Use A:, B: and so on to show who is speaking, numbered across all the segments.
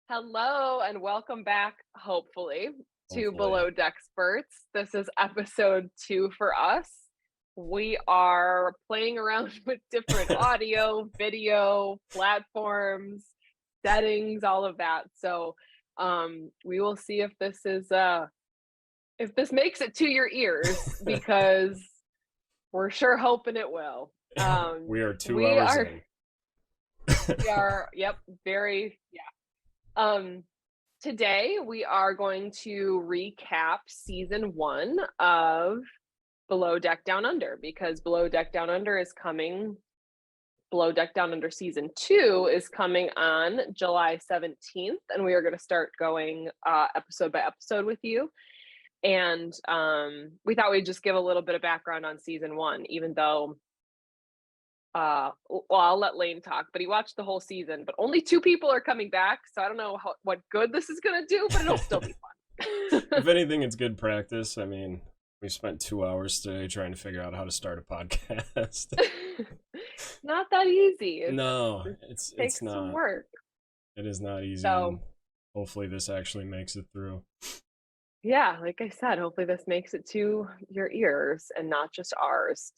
A: Hello and welcome back, hopefully, to
B: Hopefully.
A: Below Dexperts. This is episode 2 for us. We are playing around with different audio, video, platforms, settings, all of that. We will see if this makes it to your ears because we're sure hoping it will.
B: We are 2
A: We
B: hours
A: are
B: in.
A: we are yep, very yeah. Um Today, we are going to recap season 1 of Below Deck Down Under because Below Deck Down Under season 2 is coming on July 17th, and we are going to start going episode by episode with you. And we thought we'd just give a little bit of background on season 1, even though well, I'll let Lane talk, but he watched the whole season, but only 2 people are coming back, so I don't know what good this is gonna do, but it'll still be fun.
B: If anything, it's good practice. I mean, we spent 2 hours today trying to figure out how to start a podcast.
A: Not that easy.
B: No,
A: It
B: it's
A: takes some
B: not.
A: work.
B: It is not easy, and
A: So,
B: hopefully this actually makes it through.
A: yeah, like I said, hopefully this makes it to your ears and not just ours.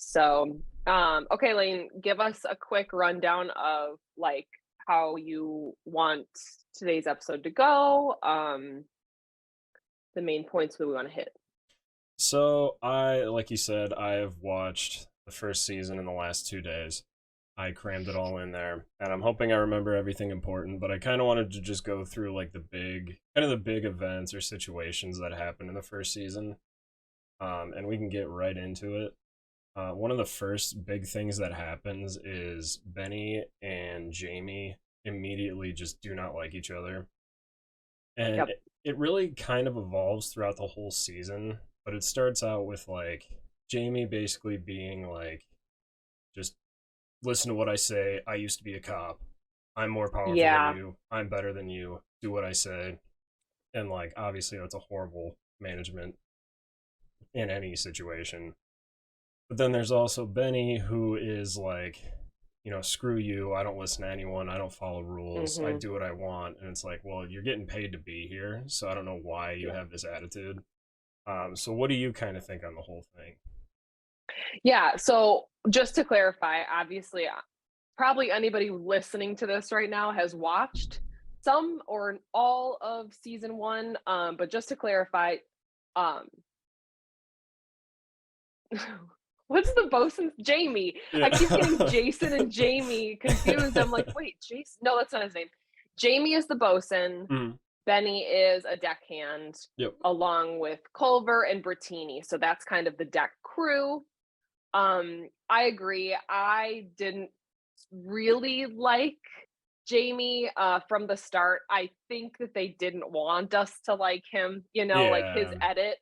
A: Okay, Lane, give us a quick rundown of, like, how you want today's episode to go, the main points that we wanna hit.
B: So, like you said, I have watched the first season in the last 2 days. I crammed it all in there, and I'm hoping I remember everything important, but I kind of wanted to just go through like the big events or situations that happened in the first season, and we can get right into it. One of the first big things that happens is Benny and Jamie immediately just do not like each other, and
A: Yep.
B: it really kind of evolves throughout the whole season, but it starts out with like Jamie basically being like, just listen to what I say. I used to be a cop. I'm more powerful than
A: Yeah.
B: you. I'm better than you. Do what I say. And like obviously that's a horrible management in any situation. But then there's also Benny who is like, screw you. I don't listen to anyone. I don't follow rules. I
A: Mhm.
B: do what I want. And it's like, well, you're getting paid to be here, so I don't know why you
A: Yeah.
B: have this attitude. So what do you kind of think on the whole thing?
A: Yeah, so just to clarify, obviously, probably anybody listening to this right now has watched some or all of season 1, but just to clarify, um what's the bosun's Jamie. I keep getting
B: Yeah.
A: Jason and Jamie confused. I'm like, "Wait, Jason no, that's not his name." Jamie is the bosun,
B: Mm,
A: Benny is a deckhand,
B: yep.
A: along with Culver and Brittini, so that's kind of the deck crew. I agree. I didn't really like Jamie from the start. I think that they didn't want us to like him, like his
B: Yeah.
A: edit.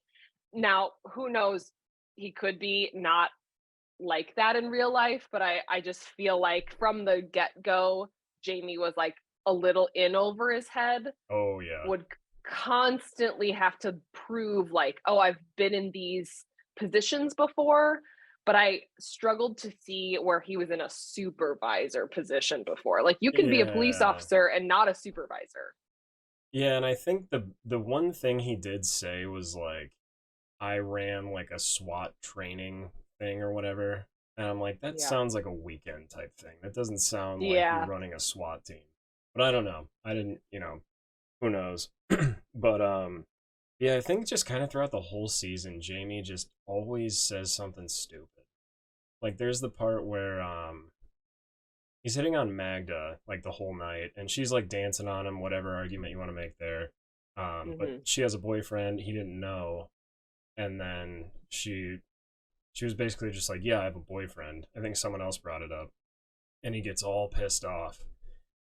A: Now, who knows? He could be not like that in real life, but I just feel like from the get-go, Jamie was like a little in over his head,
B: Oh yeah.
A: would constantly have to prove like, "Oh, I've been in these positions before," but I struggled to see where he was in a supervisor position before. Like, you can be a police
B: Yeah.
A: officer and not a supervisor.
B: Yeah, and I think the one thing he did say was like, I ran like a SWAT training thing or whatever. And I'm like, that
A: Yeah.
B: sounds like a weekend type thing. That doesn't sound like you're
A: Yeah.
B: running a SWAT team. But I don't know. I didn't, who knows. But yeah, I think just kind of throughout the whole season, Jamie just always says something stupid. Like there's the part where he's hitting on Magda like the whole night, and she's like dancing on him, whatever argument you want to make there. But
A: Mhm.
B: she has a boyfriend, he didn't know, and then she was basically just like, "Yeah, I have a boyfriend." I think someone else brought it up, and he gets all pissed off.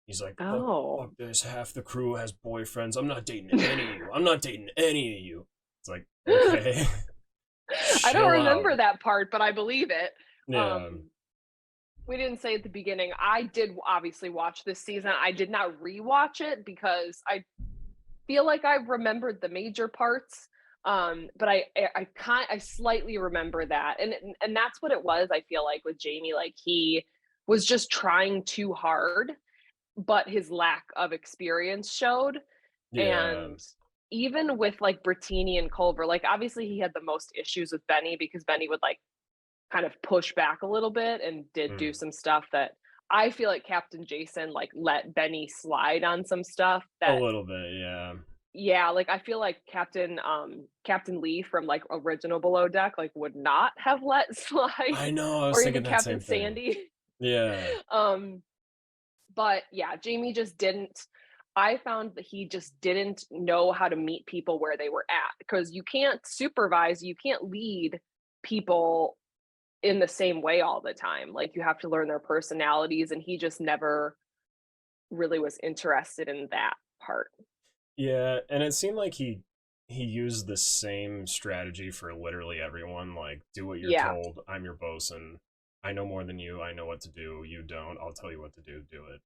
B: He's like,
A: Oh.
B: fuck this. Half the crew has boyfriends. I'm not dating any of you. I'm not dating any of you." It's like, okay,
A: I don't
B: chill out.
A: remember that part, but I believe it.
B: Yeah,
A: Um, we didn't say at the beginning, I did obviously watch this season. I did not rewatch it because I feel like I remembered the major parts, but I slightly remember that, and that's what it was. I feel like with Jamie, like he was just trying too hard, but his lack of experience showed.
B: Yeah,
A: And even with, like, Brittini and Culver, like, obviously, he had the most issues with Benny because Benny would, like, kind of push back a little bit and did do
B: mm,
A: some stuff that I feel like Captain Jason, like, let Benny slide on some stuff
B: a
A: that
B: little bit, yeah.
A: yeah, like, I feel like Captain Lee from, like, original Below Deck, like, would not have let slide
B: I know, I was
A: or
B: thinking
A: even
B: that
A: Captain
B: same thing.
A: Sandy.
B: Yeah.
A: Um, but yeah, Jamie just didn't I found that he just didn't know how to meet people where they were at because you can't supervise, you can't lead people in the same way all the time. Like, you have to learn their personalities, and he just never really was interested in that part.
B: Yeah, and it seemed like he used the same strategy for literally everyone, like, do what you're
A: Yeah.
B: told, I'm your bosun. I know more than you, I know what to do, you don't, I'll tell you what to do, do it.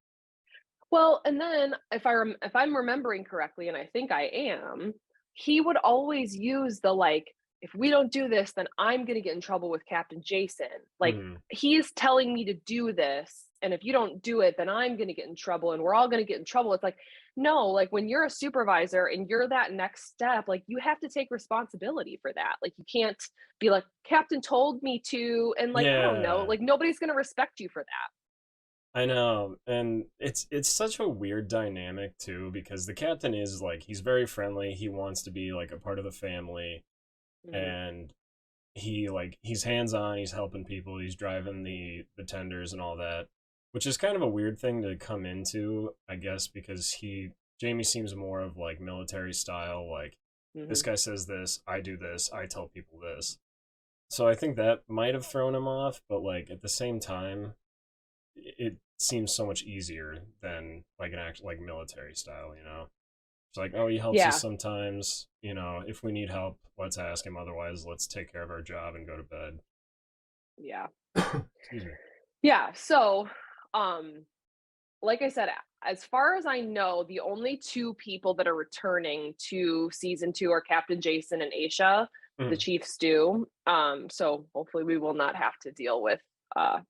A: Well, and then if I'm remembering correctly, and I think I am, he would always use the, like, "If we don't do this, then I'm gonna get in trouble with Captain Jason." Like,
B: Mhm.
A: "He's telling me to do this, and if you don't do it, then I'm gonna get in trouble, and we're all gonna get in trouble." It's like, no, like, when you're a supervisor and you're that next step, like, you have to take responsibility for that. Like, you can't be like, "Captain told me to," and, like, I don't know,
B: Yeah.
A: like, nobody's gonna respect you for that.
B: I know, and it's such a weird dynamic too because the captain is like he's very friendly, he wants to be like a part of the family,
A: Mhm.
B: and he's hands-on, he's helping people, he's driving the tenders and all that, which is kind of a weird thing to come into, I guess, because he Jamie seems more of like military style, like this
A: Mhm.
B: guy says this, I tell people this. So I think that might have thrown him off, but like at the same time, it seems so much easier than like an act like military style, you know. It's like, oh, he helps us
A: Yeah.
B: sometimes. You know, if we need help, let's ask him. Otherwise, let's take care of our job and go to bed.
A: Yeah.
B: Excuse me.
A: Yeah, so, um, like I said, as far as I know, the only 2 people that are returning to season 2 are Captain Jason and Aisha, the
B: Mm.
A: chief stew. So hopefully we will not have to deal with, uh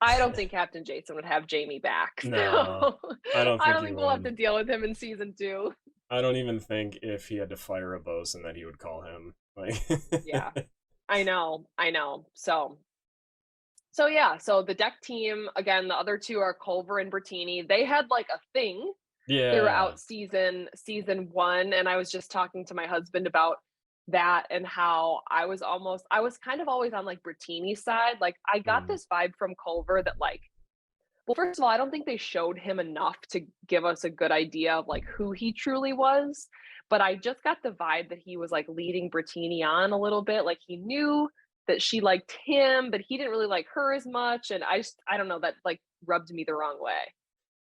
A: I don't think Captain Jason would have Jamie back,
B: No,
A: so
B: I don't
A: I
B: think
A: don't
B: he
A: think we'll have
B: would.
A: to deal with him in season 2.
B: I don't even think if he had to fire a bosun that he would call him. Like,
A: Yeah, I know. So yeah, so the deck team, again, the other 2 are Culver and Bertini. They had, like, a thing
B: yeah.
A: throughout season 1, and I was just talking to my husband about that and how I was kind of always on, like, Bertini's side. Like, I got
B: Mm.
A: this vibe from Culver that, like, well, first of all, I don't think they showed him enough to give us a good idea of, like, who he truly was, but I just got the vibe that he was, like, leading Bertini on a little bit, like, he knew that she liked him, but he didn't really like her as much, and I don't know, that, like, rubbed me the wrong way.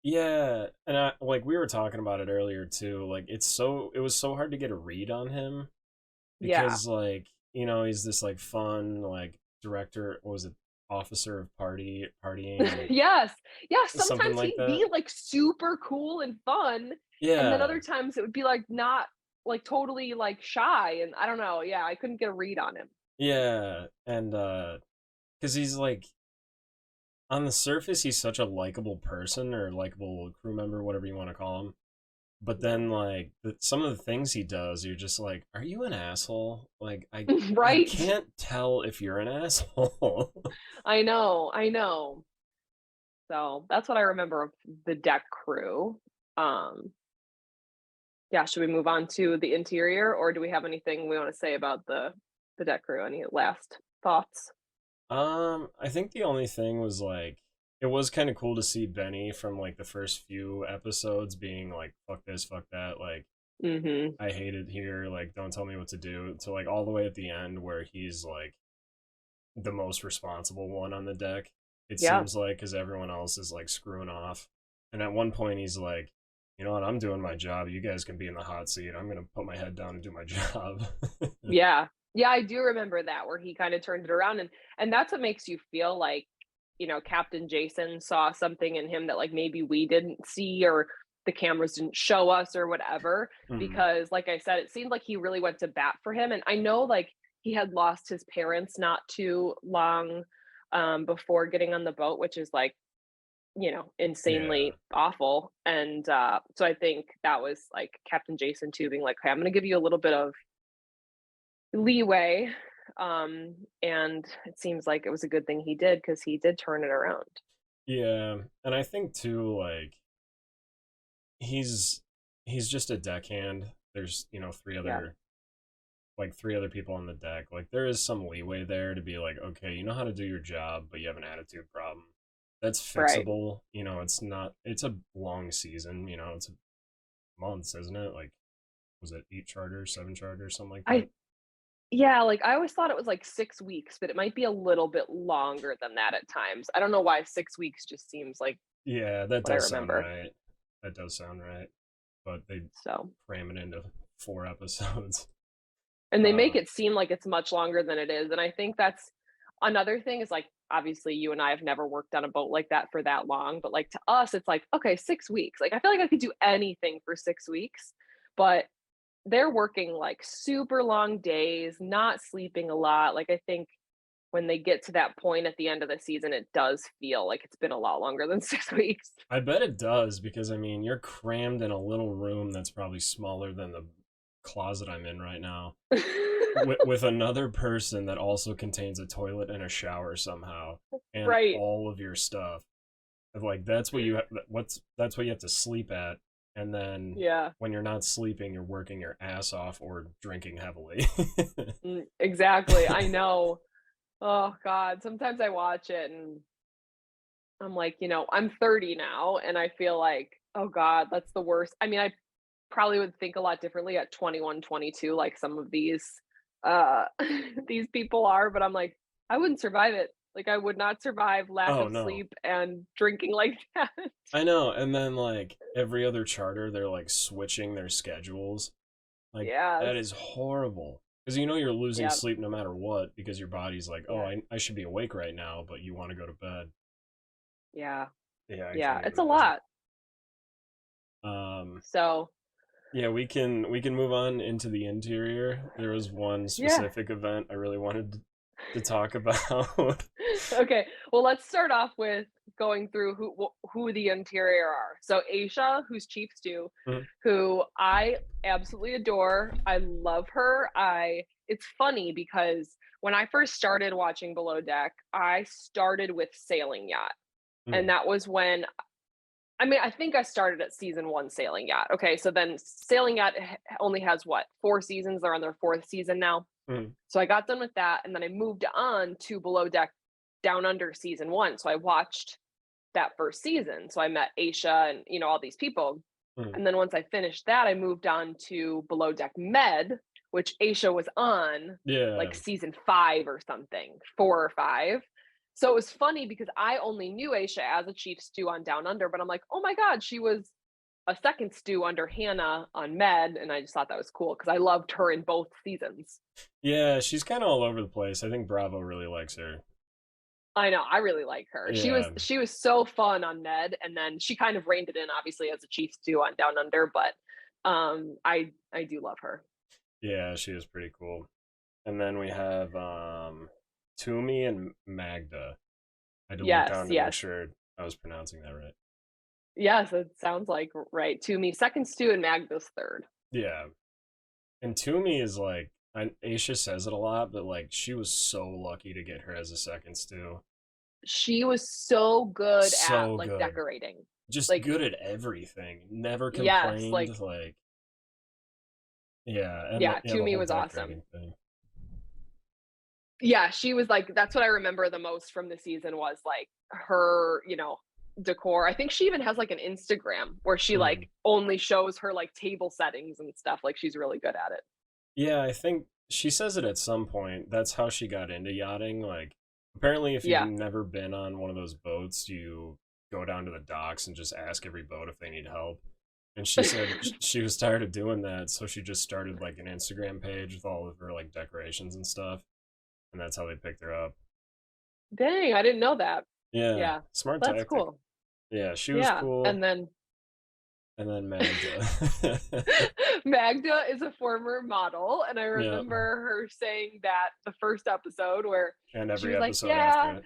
B: Yeah, and like we were talking about it earlier too. Like it was so hard to get a read on him
A: Yeah.
B: because like you know he's this like fun like director, what was it, officer of partying, like
A: Yes. Yeah,
B: something
A: sometimes
B: like
A: he'd
B: that.
A: be, like, super cool and fun, and then
B: Yeah,
A: other times it would be, like, not like, totally, like, shy, and I don't know, yeah, I couldn't get a read on him.
B: yeah, and because he's like on the surface he's such a likable person or likable crew member, whatever you want to call him. But
A: Yeah.
B: then like some of the things he does, you're just like, are you an asshole? Like I
A: Right?
B: can't tell if you're an asshole.
A: I know. So, that's what I remember of the deck crew. Um, yeah, should we move on to the interior, or do we have anything we wanna say about the deck crew? Any last thoughts?
B: I think the only thing was like it was kind of cool to see Benny from like the first few episodes being like fuck this, fuck that, like
A: Mhm.
B: I hate it here, like don't tell me what to do. To like all the way at the end where he's like the most responsible one on the deck. It
A: Yeah.
B: seems like cuz everyone else is like screwing off. And at one point he's like, "You know what? I'm doing my job. You guys can be in the hot seat. I'm going to put my head down and do my job."
A: Yeah. Yeah, I do remember that where he kinda turned it around, and that's what makes you feel like, Captain Jason saw something in him that, like, maybe we didn't see or the cameras didn't show us or whatever,
B: Mhm.
A: because, like I said, it seemed like he really went to bat for him, and I know, like, he had lost his parents not too long, before getting on the boat, which is, like,
B: Yeah.
A: insanely awful. And so I think that was like Captain Jason too, being like, "Okay, I'm going to give you a little bit of leeway." And it seems like it was a good thing he did because he did turn it around.
B: Yeah. And I think too, like, he's he's just a deckhand. There's,
A: Yeah.
B: three other people on the deck. Like there is some leeway there to be like, okay, you know how to do your job, but you have an attitude problem. That's
A: Right.
B: fixable. It's not. It's a long season. It's months, isn't it? Like, was it 8 charters, 7 charters, something like that?
A: I Yeah, like, I always thought it was, like, 6 weeks, but it might be a little bit longer than that at times. I don't know why 6 weeks just seems like
B: Yeah, that
A: what I
B: does sound
A: remember.
B: right. That does sound right. But they
A: So
B: cram it into 4 episodes.
A: and they make
B: Uh,
A: it seem like it's much longer than it is, and I think that's another thing is, like, obviously, you and I have never worked on a boat like that for that long, but, like, to us, it's like, "Okay, 6 weeks." Like, I feel like I could do anything for 6 weeks, but they're working, like, super long days, not sleeping a lot. Like, I think when they get to that point at the end of the season, it does feel like it's been a lot longer than 6 weeks.
B: I bet it does because I mean you're crammed in a little room that's probably smaller than the closet I'm in right now. With another person that also contains a toilet and a shower somehow and
A: Right.
B: all of your stuff. Like that's what you have to sleep at, and then
A: Yeah.
B: when you're not sleeping you're working your ass off or drinking heavily.
A: Exactly, I know. Oh god, sometimes I watch it and I'm like, I'm 30 now, and I feel like, "Oh god, that's the worst." I mean, I probably would think a lot differently at 21, 22, like some of these, these people are, but I'm like, "I wouldn't survive it." Like, I would not survive lack
B: Oh
A: of
B: no,
A: sleep and drinking like that.
B: I know. And then like every other charter they're like switching their schedules. Like that
A: Yes.
B: is horrible because you're losing
A: Yeah.
B: sleep no matter what because your body's like, oh,
A: Yeah.
B: I should be awake right now, but you want to go to bed.
A: Yeah.
B: Yeah, I
A: Yeah,
B: can't
A: it's
B: even
A: a
B: imagine.
A: lot.
B: um
A: So,
B: Yeah, we can move on into the interior. There was one
A: yeah.
B: specific event I really wanted to talk about.
A: Okay, well, let's start off with going through who the interior are. So Aisha, who's Chief Stew,
B: Mhm,
A: who I absolutely adore. I love her. I It's funny because when I first started watching Below Deck, I started with Sailing Yacht. And
B: mhm,
A: that was when I mean, I think I started at season 1 Sailing Yacht. Okay, so then Sailing Yacht only has what, 4 seasons? They're on their 4th season now.
B: mhm,
A: So I got done with that, and then I moved on to Below Deck Down Under season 1. So I watched that first season. So I met Aisha and, all these people.
B: mhm.
A: And then once I finished that, I moved on to Below Deck Med, which Aisha was on
B: Yeah.
A: like season 5 or something, 4 or 5. So it was funny because I only knew Aisha as a chief stew on Down Under, but I'm like, oh my God, she was a second stew under Hannah on Med. And I just thought that was cool because I loved her in both seasons.
B: Yeah, she's kind of all over the place. I think Bravo really likes her.
A: I know, I really like her. She was
B: Yeah.
A: she was so fun on Ned, and then she kind of reined it in, obviously, as a Chiefs do on Down Under, but, I do love her.
B: Yeah, she is pretty cool. And then we have Toomey and Magda. I had to look
A: Yes,
B: down to make
A: yes.
B: sure I was pronouncing that right.
A: Yes, it sounds like right to me. Second stew and Magda's third.
B: Yeah. And Toomey is like, Aisha says it a lot, but like she was so lucky to get her as a second stew.
A: She was so good at,
B: So
A: like,
B: good.
A: decorating.
B: Just
A: Like,
B: good at everything. Never
A: yes,
B: complained.
A: like
B: Like, yeah, and
A: yeah,
B: yeah,
A: to
B: the
A: me
B: whole
A: was awesome.
B: decorating thing.
A: Yeah, she was like that's what I remember the most from the season was, like, her, decor. I think she even has, like, an Instagram where she,
B: Mhm.
A: like, only shows her, like, table settings and stuff, like, she's really good at it.
B: Yeah, I think she says it at some point. That's how she got into yachting. Like, apparently, if you've
A: Yeah.
B: never been on one of those boats, you go down to the docks and just ask every boat if they need help. And she said she was tired of doing that, so she just started like an Instagram page with all of her like decorations and stuff, and that's how they picked her up.
A: Dang, I didn't know that.
B: Yeah,
A: Yeah,
B: smart
A: that's
B: tactic.
A: cool.
B: Yeah, she was
A: Yeah,
B: cool,
A: and then
B: and then Magda.
A: Magda is a former model, and I
B: Yeah,
A: remember her saying that the first episode where
B: and
A: she
B: every
A: was like,
B: episode
A: "Yeah."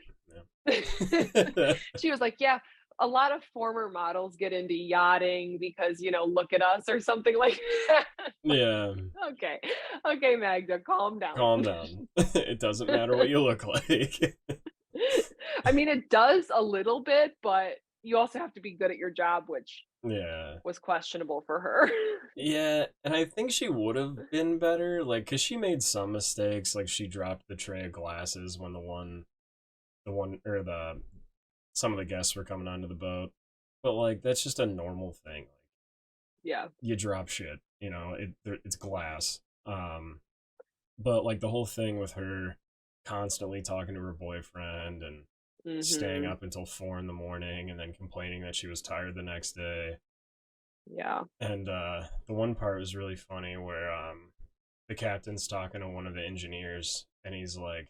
B: after it. Yeah.
A: She was like, "Yeah, a lot of former models get into yachting because, look at us or something like that.
B: Yeah,
A: Okay. Okay, Magda, calm down.
B: calm down. It doesn't matter what you look like.
A: I mean, it does a little bit, but you also have to be good at your job, which
B: Yeah.
A: was questionable for her.
B: Yeah, and I think she would have been better, like, cause she made some mistakes, like she dropped the tray of glasses when or some of the guests were coming onto the boat. But like, that's just a normal thing. Like,
A: Yeah.
B: you drop shit, it's glass. But like the whole thing with her constantly talking to her boyfriend and staying
A: Mhm.
B: up until 4 in the morning and then complaining that she was tired the next day.
A: Yeah.
B: And the one part was really funny where the captain's talking to one of the engineers and he's like,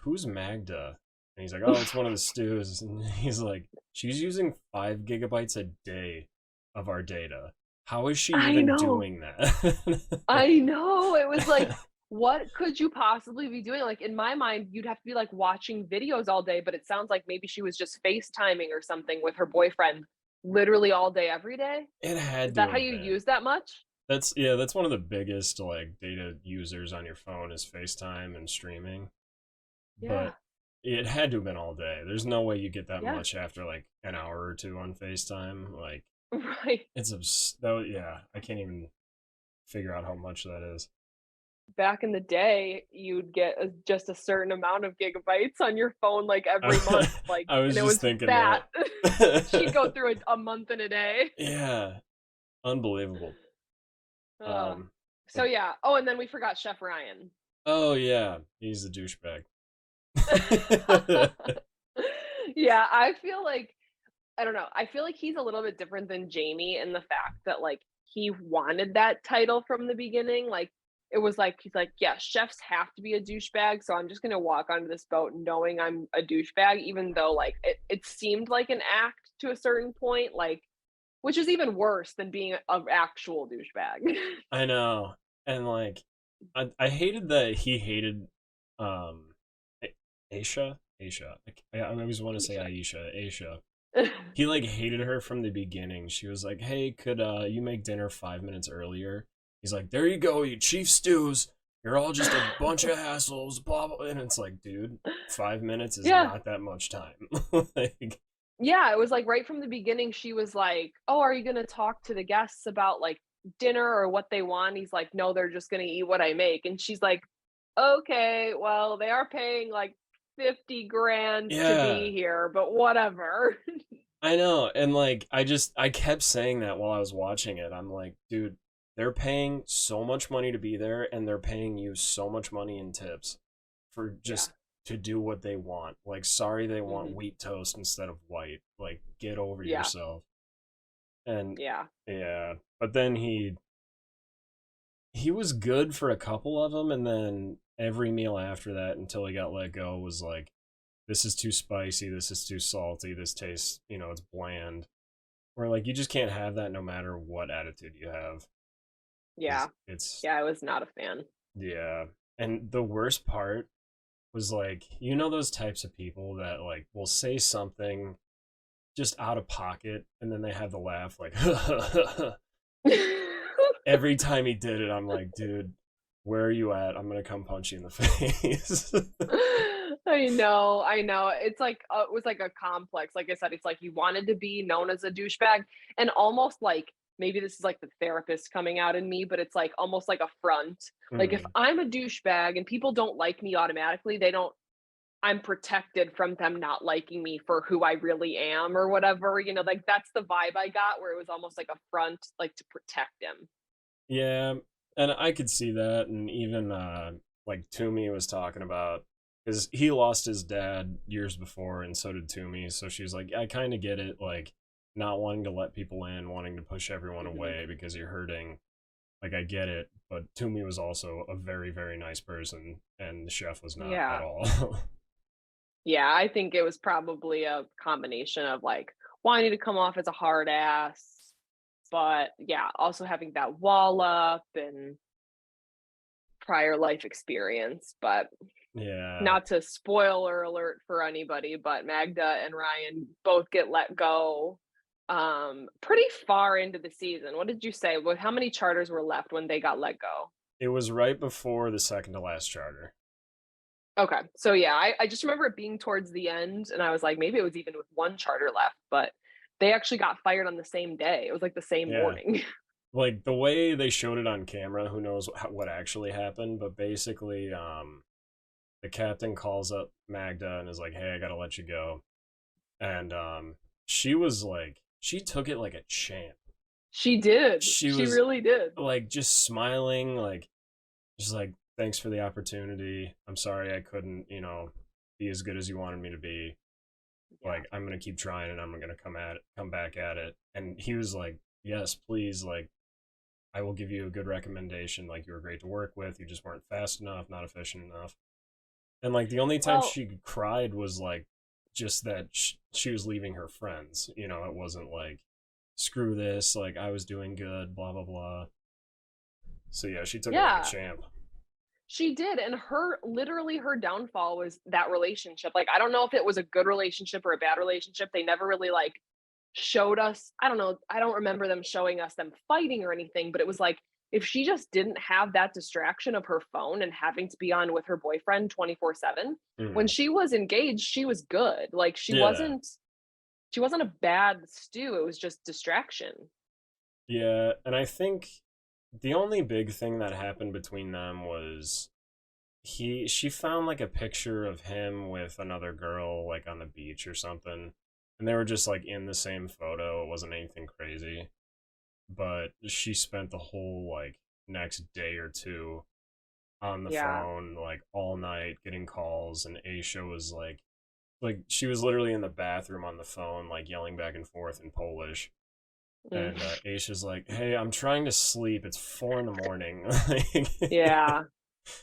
B: who's Magda? And he's like, oh, it's one of the stews. And he's like, she's using 5 gigabytes a day of our data. How is she
A: I
B: even
A: know.
B: doing that?
A: I know. It was like, what could you possibly be doing? Like, in my mind, you'd have to be, like, watching videos all day, but it sounds like maybe she was just FaceTiming or something with her boyfriend literally all day, every day?
B: It
A: Is
B: had
A: that
B: to
A: how
B: have
A: you
B: been.
A: use that much?
B: That's one of the biggest like data users on your phone is FaceTime and streaming.
A: Yeah.
B: But it had to have been all day. There's no way you get that
A: Yeah.
B: much after like an hour or two on FaceTime. Like
A: Right.
B: yeah, I can't even figure out how much that is.
A: Back in the day, you'd get just a certain amount of gigabytes on your phone, like, every month,
B: I,
A: like,
B: I
A: and
B: was
A: it
B: just
A: was
B: thinking
A: that. She'd go
B: that.
A: through a month in a day.
B: Yeah, unbelievable.
A: Ugh.
B: Um,
A: So,
B: but
A: yeah. Oh, and then we forgot Chef Ryan.
B: oh yeah, he's a douchebag.
A: Yeah, I feel like I don't know, I feel like he's a little bit different than Jamie in the fact that, like, he wanted that title from the beginning, like, it was like he's like, "Yeah, chefs have to be a douchebag, so I'm just gonna walk onto this boat knowing I'm a douchebag," even though, like, it seemed like an act to a certain point, like, which is even worse than being an actual douchebag.
B: I know, and like, I hated that he hated, um, Aisha. I always want to say
A: Sure.
B: Aisha. He like hated her from the beginning. She was like, "Hey, could you make dinner 5 minutes earlier?" He's like, "There you go, you chief stews. You're all just a bunch of assholes." Blah blah. And it's like, dude, 5 minutes is
A: Yeah.
B: not that much time. Like,
A: Yeah, it was, like, right from the beginning, she was like, "Oh, are you gonna talk to the guests about, like, dinner or what they want?" He's like, "No, they're just gonna eat what I make," and she's like, "Okay, well, they are paying, like, 50 grand to
B: yeah,
A: be here, but whatever."
B: I know, and like I kept saying that while I was watching it. I'm like, dude, they're paying so much money to be there, and they're paying you so much money in tips for
A: Yeah.
B: just to do what they want. Like, sorry, they want
A: Mhm.
B: wheat toast instead of white. Like, get over
A: Yeah.
B: yourself. And
A: Yeah.
B: yeah, but then he was good for a couple of them, and then every meal after that until he got let go was like, this is too spicy, this is too salty, this tastes, it's bland. Where like you just can't have that no matter what attitude you have.
A: Yeah.
B: It's
A: Yeah, I was not a fan.
B: yeah. And the worst part was like, those types of people that like will say something just out of pocket and then they have the laugh like every time he did it. I'm like, dude, where are you at? I'm gonna come punch you in the face.
A: I know. It's like, it was like a complex. Like I said, it's like you wanted to be known as a douchebag, and almost like maybe this is like the therapist coming out in me, but it's like almost like a front. Like if
B: Mm,
A: I'm a douchebag and people don't like me automatically, they don't. I'm protected from them not liking me for who I really am or whatever. Like that's the vibe I got, where it was almost like a front, like to protect him.
B: yeah, and I could see that, and even like Toomey was talking about because he lost his dad years before, and so did Toomey. So she's like, I kind of get it, like not wanting to let people in, wanting to push everyone
A: Mhm.
B: away because you're hurting. Like I get it, but Toomey was also a very very nice person, and the chef was not at
A: Yeah.
B: all.
A: Yeah, I think it was probably a combination of, like, wanting to come off as a hard ass, but, yeah, also having that wall up and prior life experience, but
B: Yeah.
A: Not to spoiler alert for anybody, but Magda and Ryan both get let go, pretty far into the season. What did you say? What how many charters were left when they got let go?
B: It was right before the second to last charter.
A: Okay. So yeah, I just remember it being towards the end, and I was like, maybe it was even with one charter left, but they actually got fired on the same day. It was like the same
B: Yeah.
A: morning.
B: Like the way they showed it on camera, who knows what actually happened, but basically the captain calls up Magda and is like, "Hey, I got to let you go." And she was like she took it like a champ.
A: She did.
B: She
A: She
B: was
A: really did.
B: like just smiling, like just like, "Thanks for the opportunity. I'm sorry I couldn't, be as good as you wanted me to be.
A: Yeah.
B: Like I'm going to keep trying and I'm going to come back at it." And he was like, "Yes, please, like I will give you a good recommendation. Like you were great to work with. You just weren't fast enough, not efficient enough." And like the only time
A: Well,
B: she cried was like just that she was leaving her friends. It wasn't like screw this. Like I was doing good. Blah blah blah. So yeah, she took it like a
A: yeah.
B: champ.
A: She did, and her literally her downfall was that relationship. Like, I don't know if it was a good relationship or a bad relationship. They never really like showed us. I don't know. I don't remember them showing us them fighting or anything, but it was like if she just didn't have that distraction of her phone and having to be on with her boyfriend 24/7, when
B: Mm.
A: she was engaged, she was good. Like
B: Yeah,
A: she wasn't a bad stew. It was just distraction.
B: yeah, and I think the only big thing that happened between them was she found like a picture of him with another girl like on the beach or something, and they were just like in the same photo. It wasn't anything crazy, but she spent the whole like next day or two on the
A: Yeah.
B: phone like all night getting calls, and Aisha was like she was literally in the bathroom on the phone like yelling back and forth in Polish.
A: Mm.
B: And Aisha's like, "Hey, I'm trying to sleep. It's 4 in the morning." Like,
A: Yeah.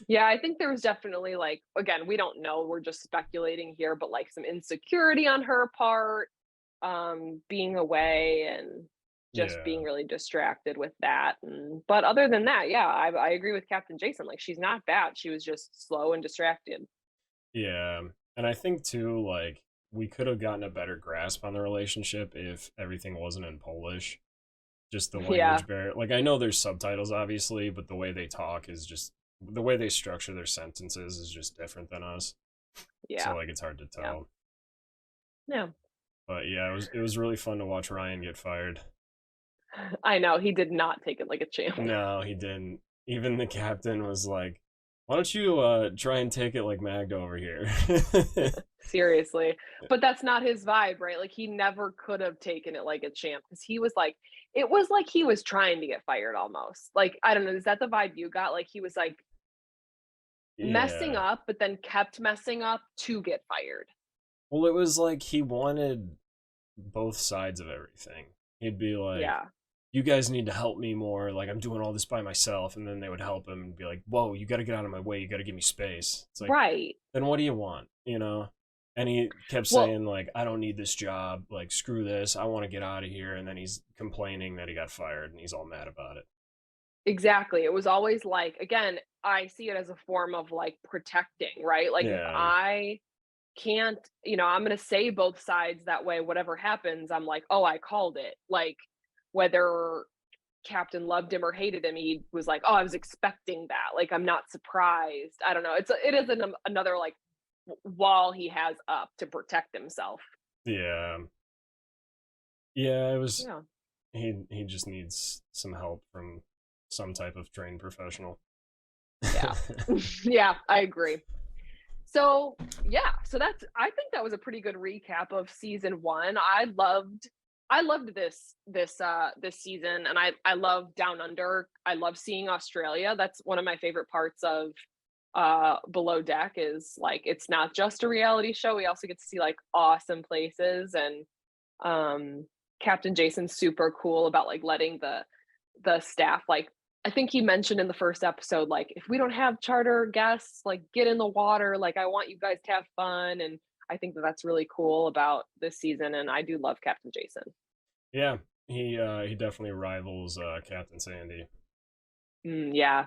A: Yeah, I think there was definitely like again, we don't know, we're just speculating here, but like some insecurity on her part, being away and just
B: yeah,
A: being really distracted with that. And but other than that, yeah, I agree with Captain Jason. Like she's not bad. She was just slow and distracted.
B: yeah, and I think too, like we could have gotten a better grasp on the relationship if everything wasn't in Polish. Just the
A: Yeah,
B: language barrier. Like I know there's subtitles, obviously, but the way they talk is just the way they structure their sentences is just different than us. So
A: yeah,
B: like it's hard to
A: yeah,
B: tell.
A: yeah.
B: But yeah, it was really fun to watch Ryan get fired.
A: I know he did not take it like a champ.
B: No, he didn't. Even the captain was like, "Why don't you try and take it like Magda over here?"
A: Seriously. But that's not his vibe, right? Like he never could have taken it like a champ because he was like, it was like he was trying to get fired almost. Like, I don't know, is that the vibe you got? Like he was like messing
B: Yeah.
A: up, but then kept messing up to get fired.
B: Well, it was like he wanted both sides of everything. He'd be like,
A: Yeah.
B: "You guys need to help me more. Like I'm doing all this by myself." And then they would help him and be like, "Whoa, you got to get out of my way. You got to give me space." It's like,
A: Right.
B: then what do you want? And he kept
A: Well,
B: saying like, "I don't need this job. Like screw this. I want to get out of here." And then he's complaining that he got fired and he's all mad about it.
A: exactly. It was always like, again, I see it as a form of like protecting, right? Like if
B: Yeah.
A: I can't, I'm going to say both sides that way, whatever happens, I'm like, oh, I called it. Like whether Captain loved him or hated him, he was like, "Oh, I was expecting that. Like, I'm not surprised." I don't know. It is another like wall he has up to protect himself.
B: Yeah. Yeah, it was
A: Yeah,
B: he just needs some help from some type of trained professional.
A: yeah, yeah. I agree. So yeah, so I think that was a pretty good recap of season one. I loved this season, and I love Down Under. I love seeing Australia. That's one of my favorite parts of Below Deck is like it's not just a reality show. We also get to see like awesome places, and um Captain Jason's super cool about like letting the staff like I think he mentioned in the first episode like if we don't have charter guests like get in the water, like I want you guys to have fun. And I think that that's really cool about this season, and I do love Captain Jason.
B: Yeah, he definitely rivals Captain Sandy.
A: Yeah,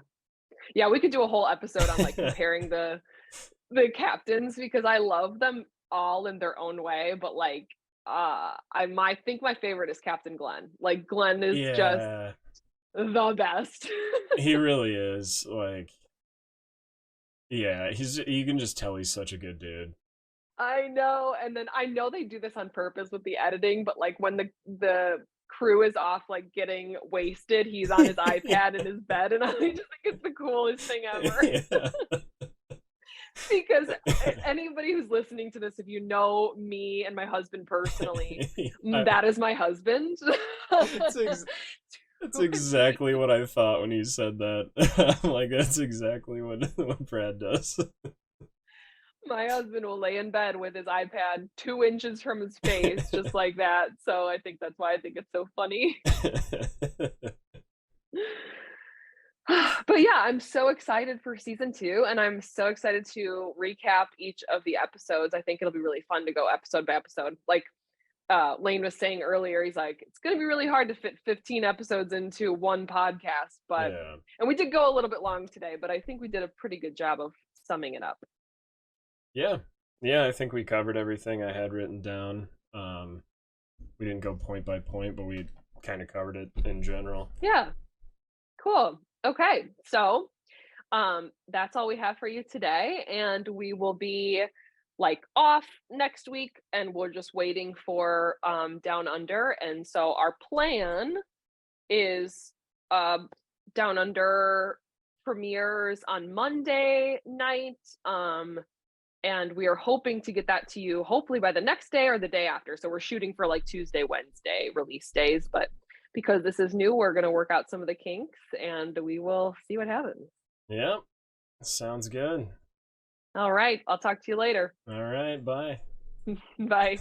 A: yeah, we could do a whole episode on like comparing the captains because I love them all in their own way, but, like, I think my favorite is Captain Glenn. Like, Glenn is just
B: Yeah,
A: the best.
B: he really is. Like, yeah, he's you can just tell he's such a good dude.
A: I know, and then I know they do this on purpose with the editing, but, like, when the crew is off, like, getting wasted, he's on his iPad in his bed, and I just think it's the coolest thing ever.
B: Yeah.
A: Because anybody who's listening to this, if you know me and my husband personally,
B: I,
A: that is my husband.
B: it's that's exactly what I thought when you said that. I'm like, that's exactly what Brad does.
A: My husband will lay in bed with his iPad 2 inches from his face, just like that, so I think that's why I think it's so funny. But yeah, I'm so excited for season 2, and I'm so excited to recap each of the episodes. I think it'll be really fun to go episode by episode. Like, Lane was saying earlier, he's like, "It's gonna be really hard to fit 15 episodes into one podcast," but
B: Yeah.
A: and we did go a little bit long today, but I think we did a pretty good job of summing it up.
B: Yeah. Yeah, I think we covered everything I had written down. We didn't go point by point, but we kind of covered it in general.
A: Yeah, cool. Okay, so, that's all we have for you today, and we will be, like, off next week, and we're just waiting for, Down Under, and so our plan is, uh, Down Under premieres on Monday night, and we are hoping to get that to you hopefully by the next day or the day after. So we're shooting for like Tuesday, Wednesday release days, but because this is new, we're going to work out some of the kinks and we will see what happens.
B: Yeah, sounds good.
A: All right, I'll talk to you later.
B: All right, bye.
A: Bye.